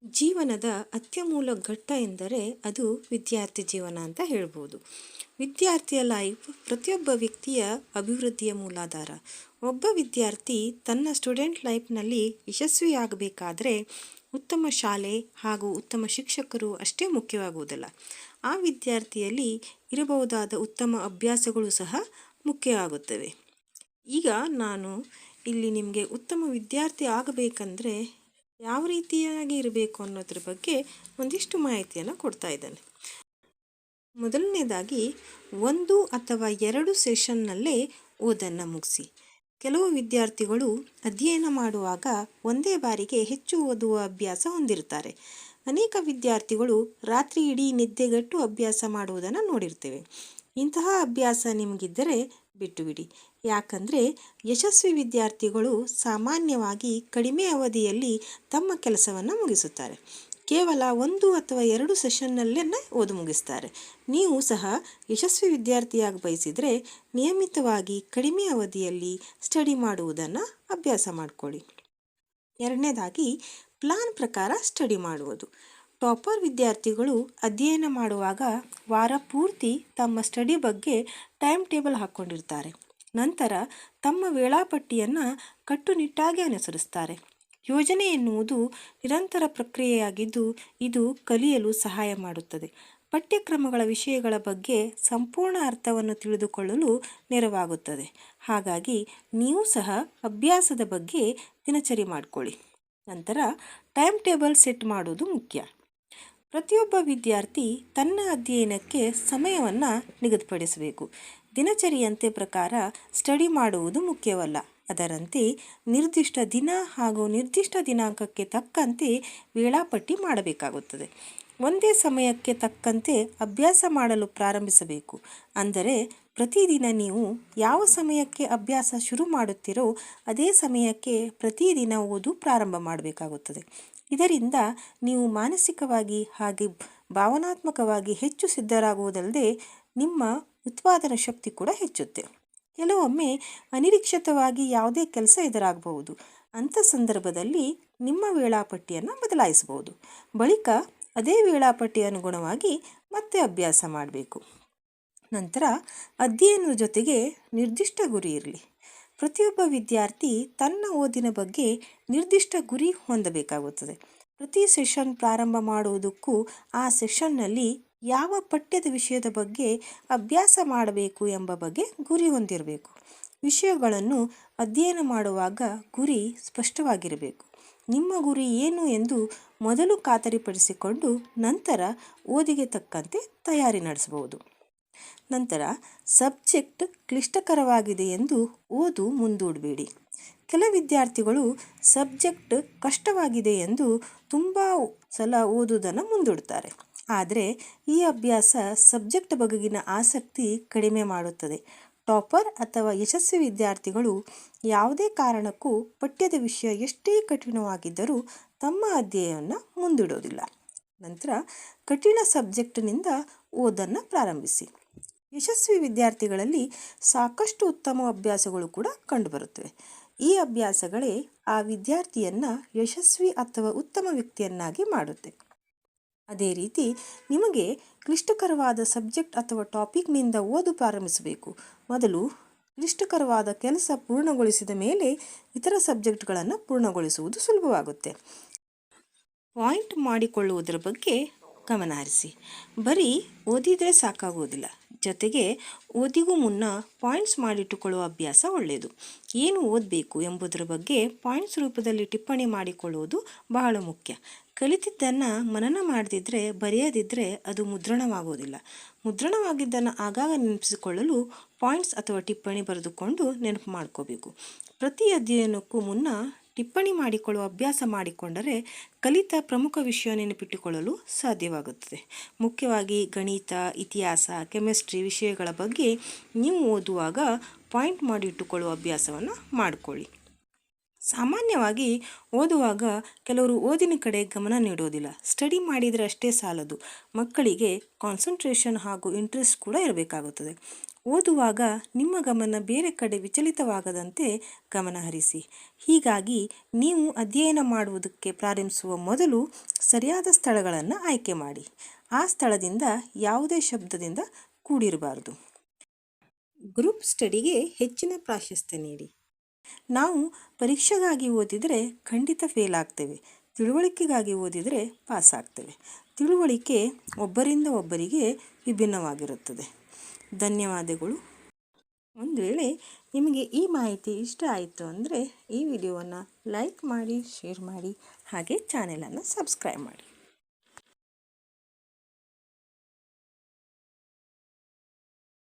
ಜೀವನದ ಅತ್ಯಮೂಲ ಘಟ್ಟ ಎಂದರೆ ಅದು ವಿದ್ಯಾರ್ಥಿ ಜೀವನ ಅಂತ ಹೇಳ್ಬೋದು. ವಿದ್ಯಾರ್ಥಿಯ ಲೈಫ್ ಪ್ರತಿಯೊಬ್ಬ ವ್ಯಕ್ತಿಯ ಅಭಿವೃದ್ಧಿಯ ಮೂಲಾಧಾರ. ಒಬ್ಬ ವಿದ್ಯಾರ್ಥಿ ತನ್ನ ಸ್ಟೂಡೆಂಟ್ ಲೈಫ್ನಲ್ಲಿ ಯಶಸ್ವಿಯಾಗಬೇಕಾದ್ರೆ ಉತ್ತಮ ಶಾಲೆ ಹಾಗೂ ಉತ್ತಮ ಶಿಕ್ಷಕರು ಅಷ್ಟೇ ಮುಖ್ಯವಾಗುವುದಿಲ್ಲ. ಆ ವಿದ್ಯಾರ್ಥಿಯಲ್ಲಿ ಇರಬಹುದಾದ ಉತ್ತಮ ಅಭ್ಯಾಸಗಳು ಸಹ ಮುಖ್ಯವಾಗುತ್ತವೆ. ಈಗ ನಾನು ಇಲ್ಲಿ ನಿಮಗೆ ಉತ್ತಮ ವಿದ್ಯಾರ್ಥಿ ಆಗಬೇಕಂದ್ರೆ ಯಾವ ರೀತಿಯಾಗಿ ಇರಬೇಕು ಅನ್ನೋದ್ರ ಬಗ್ಗೆ ಒಂದಿಷ್ಟು ಮಾಹಿತಿಯನ್ನು ಕೊಡ್ತಾ ಇದ್ದೇನೆ. ಮೊದಲನೇದಾಗಿ 1 ಅಥವಾ 2 ಸೆಷನ್ನಲ್ಲೇ ಓದನ್ನು ಮುಗಿಸಿ. ಕೆಲವು ವಿದ್ಯಾರ್ಥಿಗಳು ಅಧ್ಯಯನ ಮಾಡುವಾಗ ಒಂದೇ ಬಾರಿಗೆ ಹೆಚ್ಚು ಓದುವ ಅಭ್ಯಾಸ ಹೊಂದಿರ್ತಾರೆ. ಅನೇಕ ವಿದ್ಯಾರ್ಥಿಗಳು ರಾತ್ರಿ ಇಡೀ ನಿದ್ದೆಗೆಟ್ಟು ಅಭ್ಯಾಸ ಮಾಡುವುದನ್ನು ನೋಡಿರ್ತೇವೆ. ಇಂತಹ ಅಭ್ಯಾಸ ನಿಮಗಿದ್ದರೆ ಬಿಟ್ಟು ಬಿಡಿ. ಯಾಕಂದರೆ ಯಶಸ್ವಿ ವಿದ್ಯಾರ್ಥಿಗಳು ಸಾಮಾನ್ಯವಾಗಿ ಕಡಿಮೆ ಅವಧಿಯಲ್ಲಿ ತಮ್ಮ ಕೆಲಸವನ್ನು ಮುಗಿಸುತ್ತಾರೆ. ಕೇವಲ 1 ಅಥವಾ 2 ಸೆಷನ್ನಲ್ಲೇ ಓದು ಮುಗಿಸ್ತಾರೆ. ನೀವು ಸಹ ಯಶಸ್ವಿ ವಿದ್ಯಾರ್ಥಿಯಾಗಿ ಬಯಸಿದರೆ ನಿಯಮಿತವಾಗಿ ಕಡಿಮೆ ಅವಧಿಯಲ್ಲಿ ಸ್ಟಡಿ ಮಾಡುವುದನ್ನು ಅಭ್ಯಾಸ ಮಾಡಿಕೊಳ್ಳಿ. ಎರಡನೇದಾಗಿ ಪ್ಲಾನ್ ಪ್ರಕಾರ ಸ್ಟಡಿ ಮಾಡುವುದು. ಟಾಪರ್ ವಿದ್ಯಾರ್ಥಿಗಳು ಅಧ್ಯಯನ ಮಾಡುವಾಗ ವಾರ ಪೂರ್ತಿ ತಮ್ಮ ಸ್ಟಡಿ ಬಗ್ಗೆ ಟೈಮ್ ಟೇಬಲ್ ಹಾಕ್ಕೊಂಡಿರ್ತಾರೆ. ನಂತರ ತಮ್ಮ ವೇಳಾಪಟ್ಟಿಯನ್ನು ಕಟ್ಟುನಿಟ್ಟಾಗಿ ಅನುಸರಿಸ್ತಾರೆ. ಯೋಜನೆ ಎನ್ನುವುದು ನಿರಂತರ ಪ್ರಕ್ರಿಯೆಯಾಗಿದ್ದು ಇದು ಕಲಿಯಲು ಸಹಾಯ ಮಾಡುತ್ತದೆ. ಪಠ್ಯಕ್ರಮಗಳ ವಿಷಯಗಳ ಬಗ್ಗೆ ಸಂಪೂರ್ಣ ಅರ್ಥವನ್ನು ತಿಳಿದುಕೊಳ್ಳಲು ನೆರವಾಗುತ್ತದೆ. ಹಾಗಾಗಿ ನೀವು ಸಹ ಅಭ್ಯಾಸದ ಬಗ್ಗೆ ದಿನಚರಿ ಮಾಡಿಕೊಳ್ಳಿ. ನಂತರ ಟೈಮ್ ಟೇಬಲ್ ಸೆಟ್ ಮಾಡೋದು ಮುಖ್ಯ. ಪ್ರತಿಯೊಬ್ಬ ವಿದ್ಯಾರ್ಥಿ ತನ್ನ ಅಧ್ಯಯನಕ್ಕೆ ಸಮಯವನ್ನು ನಿಗದಿಪಡಿಸಬೇಕು. ದಿನಚರಿಯಂತೆ ಪ್ರಕಾರ ಸ್ಟಡಿ ಮಾಡುವುದು ಮುಖ್ಯವಲ್ಲ. ಅದರಂತೆ ನಿರ್ದಿಷ್ಟ ದಿನ ಹಾಗೂ ನಿರ್ದಿಷ್ಟ ದಿನಾಂಕಕ್ಕೆ ತಕ್ಕಂತೆ ವೇಳಾಪಟ್ಟಿ ಮಾಡಬೇಕಾಗುತ್ತದೆ. ಒಂದೇ ಸಮಯಕ್ಕೆ ತಕ್ಕಂತೆ ಅಭ್ಯಾಸ ಮಾಡಲು ಪ್ರಾರಂಭಿಸಬೇಕು. ಅಂದರೆ ಪ್ರತಿದಿನ ನೀವು ಯಾವ ಸಮಯಕ್ಕೆ ಅಭ್ಯಾಸ ಶುರು ಮಾಡುತ್ತೀರೋ ಅದೇ ಸಮಯಕ್ಕೆ ಪ್ರತಿದಿನ ಓದು ಪ್ರಾರಂಭ ಮಾಡಬೇಕಾಗುತ್ತದೆ. ಇದರಿಂದ ನೀವು ಮಾನಸಿಕವಾಗಿ ಹಾಗೆ ಭಾವನಾತ್ಮಕವಾಗಿ ಹೆಚ್ಚು ಸಿದ್ಧರಾಗುವುದಲ್ಲದೆ ನಿಮ್ಮ ಉತ್ಪಾದನಾ ಶಕ್ತಿ ಕೂಡ ಹೆಚ್ಚುತ್ತೆ. ಕೆಲವೊಮ್ಮೆ ಅನಿರೀಕ್ಷಿತವಾಗಿ ಯಾವುದೇ ಕೆಲಸ ಎದುರಾಗಬಹುದು. ಅಂಥ ಸಂದರ್ಭದಲ್ಲಿ ನಿಮ್ಮ ವೇಳಾಪಟ್ಟಿಯನ್ನು ಬದಲಾಯಿಸಬಹುದು. ಬಳಿಕ ಅದೇ ವೇಳಾಪಟ್ಟಿ ಅನುಗುಣವಾಗಿ ಮತ್ತೆ ಅಭ್ಯಾಸ ಮಾಡಬೇಕು. ನಂತರ ಅಧ್ಯಯನದ ಜೊತೆಗೆ ನಿರ್ದಿಷ್ಟ ಗುರಿ ಇರಲಿ. ಪ್ರತಿಯೊಬ್ಬ ವಿದ್ಯಾರ್ಥಿ ತನ್ನ ಓದಿನ ಬಗ್ಗೆ ನಿರ್ದಿಷ್ಟ ಗುರಿ ಹೊಂದಬೇಕಾಗುತ್ತದೆ. ಪ್ರತಿ ಸೆಷನ್ ಪ್ರಾರಂಭ ಮಾಡುವುದಕ್ಕೂ ಆ ಸೆಷನ್ನಲ್ಲಿ ಯಾವ ಪಠ್ಯದ ವಿಷಯದ ಬಗ್ಗೆ ಅಭ್ಯಾಸ ಮಾಡಬೇಕು ಎಂಬ ಬಗ್ಗೆ ಗುರಿ ಹೊಂದಿರಬೇಕು. ವಿಷಯಗಳನ್ನು ಅಧ್ಯಯನ ಮಾಡುವಾಗ ಗುರಿ ಸ್ಪಷ್ಟವಾಗಿರಬೇಕು. ನಿಮ್ಮ ಗುರಿ ಏನು ಎಂದು ಮೊದಲು ಖಾತರಿಪಡಿಸಿಕೊಂಡು ನಂತರ ಓದಿಗೆ ತಕ್ಕಂತೆ ತಯಾರಿ ನಡೆಸಬಹುದು. ನಂತರ ಸಬ್ಜೆಕ್ಟ್ ಕ್ಲಿಷ್ಟಕರವಾಗಿದೆ ಎಂದು ಓದು ಮುಂದೂಡಬೇಡಿ. ಕೆಲ ವಿದ್ಯಾರ್ಥಿಗಳು ಸಬ್ಜೆಕ್ಟ್ ಕಷ್ಟವಾಗಿದೆ ಎಂದು ತುಂಬ ಸಲ ಓದುವುದನ್ನು ಮುಂದೂಡ್ತಾರೆ. ಆದರೆ ಈ ಅಭ್ಯಾಸ ಸಬ್ಜೆಕ್ಟ್ ಬಗೆಗಿನ ಆಸಕ್ತಿ ಕಡಿಮೆ ಮಾಡುತ್ತದೆ. ಟಾಪರ್ ಅಥವಾ ಯಶಸ್ವಿ ವಿದ್ಯಾರ್ಥಿಗಳು ಯಾವುದೇ ಕಾರಣಕ್ಕೂ ಪಠ್ಯದ ವಿಷಯ ಎಷ್ಟೇ ಕಠಿಣವಾಗಿದ್ದರೂ ತಮ್ಮ ಅಧ್ಯಯನವನ್ನು ಮುಂದೂಡೋದಿಲ್ಲ. ನಂತರ ಕಠಿಣ ಸಬ್ಜೆಕ್ಟ್ನಿಂದ ಓದನ್ನು ಪ್ರಾರಂಭಿಸಿ. ಯಶಸ್ವಿ ವಿದ್ಯಾರ್ಥಿಗಳಲ್ಲಿ ಸಾಕಷ್ಟು ಉತ್ತಮ ಅಭ್ಯಾಸಗಳು ಕೂಡ ಕಂಡುಬರುತ್ತವೆ. ಈ ಅಭ್ಯಾಸಗಳೇ ಆ ವಿದ್ಯಾರ್ಥಿಯನ್ನು ಯಶಸ್ವಿ ಅಥವಾ ಉತ್ತಮ ವ್ಯಕ್ತಿಯನ್ನಾಗಿ ಮಾಡುತ್ತೆ. ಅದೇ ರೀತಿ ನಿಮಗೆ ಕ್ಲಿಷ್ಟಕರವಾದ ಸಬ್ಜೆಕ್ಟ್ ಅಥವಾ ಟಾಪಿಕ್ನಿಂದ ಓದು ಪ್ರಾರಂಭಿಸಬೇಕು. ಮೊದಲು ಕ್ಲಿಷ್ಟಕರವಾದ ಕೆಲಸ ಪೂರ್ಣಗೊಳಿಸಿದ ಮೇಲೆ ಇತರ ಸಬ್ಜೆಕ್ಟ್ಗಳನ್ನು ಪೂರ್ಣಗೊಳಿಸುವುದು ಸುಲಭವಾಗುತ್ತೆ. ಪಾಯಿಂಟ್ ಮಾಡಿಕೊಳ್ಳುವುದರ ಬಗ್ಗೆ ಗಮನ ಹರಿಸಿ. ಬರೀ ಓದಿದರೆ ಸಾಕಾಗುವುದಿಲ್ಲ. ಜೊತೆಗೆ ಓದಿಗೂ ಮುನ್ನ ಪಾಯಿಂಟ್ಸ್ ಮಾಡಿಟ್ಟುಕೊಳ್ಳುವ ಅಭ್ಯಾಸ ಒಳ್ಳೆಯದು. ಏನು ಓದಬೇಕು ಎಂಬುದರ ಬಗ್ಗೆ ಪಾಯಿಂಟ್ಸ್ ರೂಪದಲ್ಲಿ ಟಿಪ್ಪಣಿ ಮಾಡಿಕೊಳ್ಳುವುದು ಬಹಳ ಮುಖ್ಯ. ಕಲಿತಿದ್ದನ್ನು ಮನನ ಮಾಡದಿದ್ದರೆ ಬರೆಯದಿದ್ದರೆ ಅದು ಮುದ್ರಣವಾಗುವುದಿಲ್ಲ. ಮುದ್ರಣವಾಗಿದ್ದನ್ನು ಆಗಾಗ ನೆನಪಿಸಿಕೊಳ್ಳಲು ಪಾಯಿಂಟ್ಸ್ ಅಥವಾ ಟಿಪ್ಪಣಿ ಬರೆದುಕೊಂಡು ನೆನಪು ಮಾಡ್ಕೋಬೇಕು. ಪ್ರತಿ ಅಧ್ಯಯನಕ್ಕೂ ಮುನ್ನ ಟಿಪ್ಪಣಿ ಮಾಡಿಕೊಳ್ಳುವ ಅಭ್ಯಾಸ ಮಾಡಿಕೊಂಡರೆ ಕಲಿತ ಪ್ರಮುಖ ವಿಷಯ ನೆನಪಿಟ್ಟುಕೊಳ್ಳಲು ಸಾಧ್ಯವಾಗುತ್ತದೆ. ಮುಖ್ಯವಾಗಿ ಗಣಿತ, ಇತಿಹಾಸ, ಕೆಮಿಸ್ಟ್ರಿ ವಿಷಯಗಳ ಬಗ್ಗೆ ನೀವು ಓದುವಾಗ ಪಾಯಿಂಟ್ ಮಾಡಿಟ್ಟುಕೊಳ್ಳುವ ಅಭ್ಯಾಸವನ್ನು ಮಾಡಿಕೊಳ್ಳಿ. ಸಾಮಾನ್ಯವಾಗಿ ಓದುವಾಗ ಕೆಲವರು ಓದಿನ ಕಡೆ ಗಮನ ನೀಡೋದಿಲ್ಲ. ಸ್ಟಡಿ ಮಾಡಿದರೆ ಅಷ್ಟೇ ಸಾಲದು, ಮಕ್ಕಳಿಗೆ ಕಾನ್ಸಂಟ್ರೇಷನ್ ಹಾಗೂ ಇಂಟ್ರೆಸ್ಟ್ ಕೂಡ ಇರಬೇಕಾಗುತ್ತದೆ. ಓದುವಾಗ ನಿಮ್ಮ ಗಮನ ಬೇರೆ ಕಡೆ ವಿಚಲಿತವಾಗದಂತೆ ಗಮನ ಹರಿಸಿ. ಹೀಗಾಗಿ ನೀವು ಅಧ್ಯಯನ ಮಾಡುವುದಕ್ಕೆ ಪ್ರಾರಂಭಿಸುವ ಮೊದಲು ಸರಿಯಾದ ಸ್ಥಳಗಳನ್ನು ಆಯ್ಕೆ ಮಾಡಿ. ಆ ಸ್ಥಳದಿಂದ ಯಾವುದೇ ಶಬ್ದದಿಂದ ಕೂಡಿರಬಾರದು. ಗ್ರೂಪ್ ಸ್ಟಡಿಗೆ ಹೆಚ್ಚಿನ ಪ್ರಾಶಸ್ತ್ಯ ನೀಡಿ. ನಾವು ಪರೀಕ್ಷೆಗಾಗಿ ಓದಿದರೆ ಖಂಡಿತ ಫೇಲ್ ಆಗ್ತೇವೆ. ತಿಳುವಳಿಕೆಗಾಗಿ ಓದಿದರೆ ಪಾಸ್ ಆಗ್ತೇವೆ. ತಿಳುವಳಿಕೆ ಒಬ್ಬರಿಂದ ಒಬ್ಬರಿಗೆ ವಿಭಿನ್ನವಾಗಿರುತ್ತದೆ. ಧನ್ಯವಾದಗಳು. ಒಂದು ವೇಳೆ ನಿಮಗೆ ಈ ಮಾಹಿತಿ ಇಷ್ಟ ಆಯಿತು ಅಂದರೆ ಈ ವಿಡಿಯೋವನ್ನು ಲೈಕ್ ಮಾಡಿ, ಶೇರ್ ಮಾಡಿ, ಹಾಗೆ ಚಾನೆಲನ್ನು ಸಬ್ಸ್ಕ್ರೈಬ್ ಮಾಡಿ.